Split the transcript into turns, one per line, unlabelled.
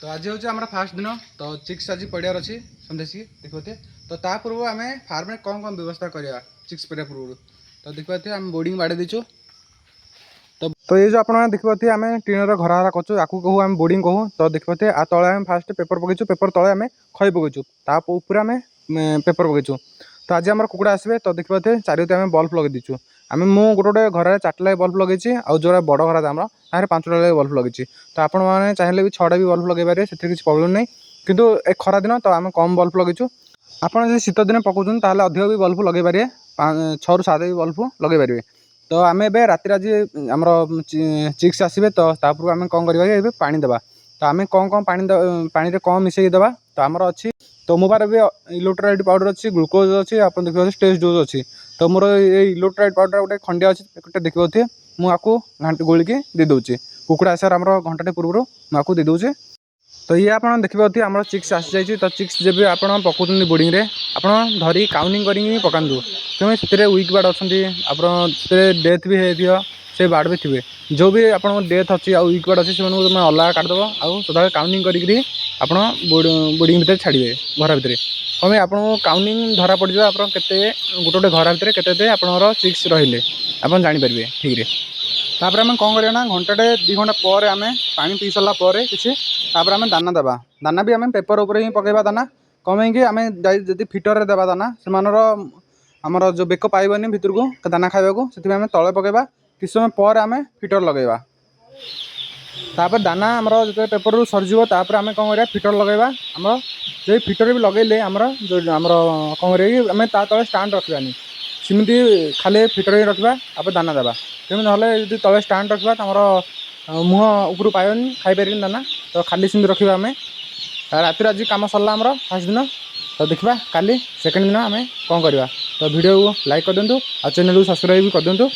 तो आज हूँ आम फास्ट दिन तो चिक्स आज पड़ियार अच्छी सन्देशी देखते तो ता पूर्व आम फार्म में कौन कौन व्यवस्था करवा चिक्स पड़ा पूर्व तो देखते आम बोर्डिंग बाड़े दीचु तो ये जो आप देखते आम टीनर घर हारा कर कहूँ आम बोर्डिंग कहूँ तो देखते आ तले आम फास्ट पेपर पकईचु पेपर तले आम खई पकईचु तापर आम पेपर पकईचु तो आज आम कुकुड़ा आसवे तो देखते चारिटी आम बल्ब लगे दीचु आम मु गोटे घर 4टा लगे बल्ब लगे आउ जो बड़ घर आम 5टा लगे बल्ब लगे तो आपण मैंने चाहिए भी 6टा भी बल्ब लगे पारे से किसी प्रॉब्लम नहीं किंतु ए खरा दिन तो आम कम बल्ब लगे आपड़ जो शीत दिन पकाउन ताल अधिक भी बल्ब लगे पारे 6 ରୁ 7 भी बल्ब लगे पारे तो आम ए राति आज आम चिक्स आसवे तो तापर आम कौन करवा पानी देवा तो आम कौन कौन पानी कौन मिसई देवा तो आमर अच्छी तो मो पारे भी इलेक्ट्रोलाइट पाउडर अच्छी ग्लूकोज अच्छी आप देखिए स्टेज डोज अच्छी तो मोर ये इलेक्ट्रोलाइट पाउडर गोटे खंडिया अच्छी गोटे देखिए मुझे घाटी गोलिकी दे दूसरी कुकुड़ा आसार आम घंटे पूर्व मुझे दे दूसरे तो ये आप देखिए आम चिक्स आसी जाइए तो चिक्स जब आप पकाउं बोर्डिंग में आप धरी काउंटिंग करी पकातु क्योंकि से वीक बार्ड अच्छा डेथ भी हो से बार्ड भी थे जो भी आप डेथ अच्छी आ वीक बार्ड अच्छी से अलग काटिदेव आउ सदा काउंटिंग करी आप बोर्डिंग भर छाड़े घर भितर कमें आप काउंटिंग धरा पड़ जाए आप गोटे गोटे घर भितर केते आप चिक्स रही आप जापर ठीक है तापर आम कौन करना घंटे 2 घंटा पर आम पानी पी सारा किसी तापर आम दाना देवा दाना भी आम पेपर उपर ही पकेबा दाना कमेंगे आम जदि फिटर देवा दाना से आमर जो बेक पाइबनी भितर को दाना खावा से आम तले पकेबा किस समय पर आम फिटर लगेगा तापर दाना आमर जो पेपर रू सरजिव तापर आम कौन कर फिटर लगेगा आम जो फिटर भी लगेले आमर जो आमर कौन करें तले स्टाण्ड रखानी सेमती खाली फिटर ही रखा आप दाना देवा तेमि ना तले स्टाण्ड रखा आमर मुह ऊपर पाइबनी खाईपर दाना तो खाली सेमती रखा आम राति आज कम सरला आमर फास्ट दिन तो देखा काली सेकेंड दिन आम कौन करवा तो वीडियो को लाइक कर दिंतु और चैनल को सब्सक्राइब कर दिंतु।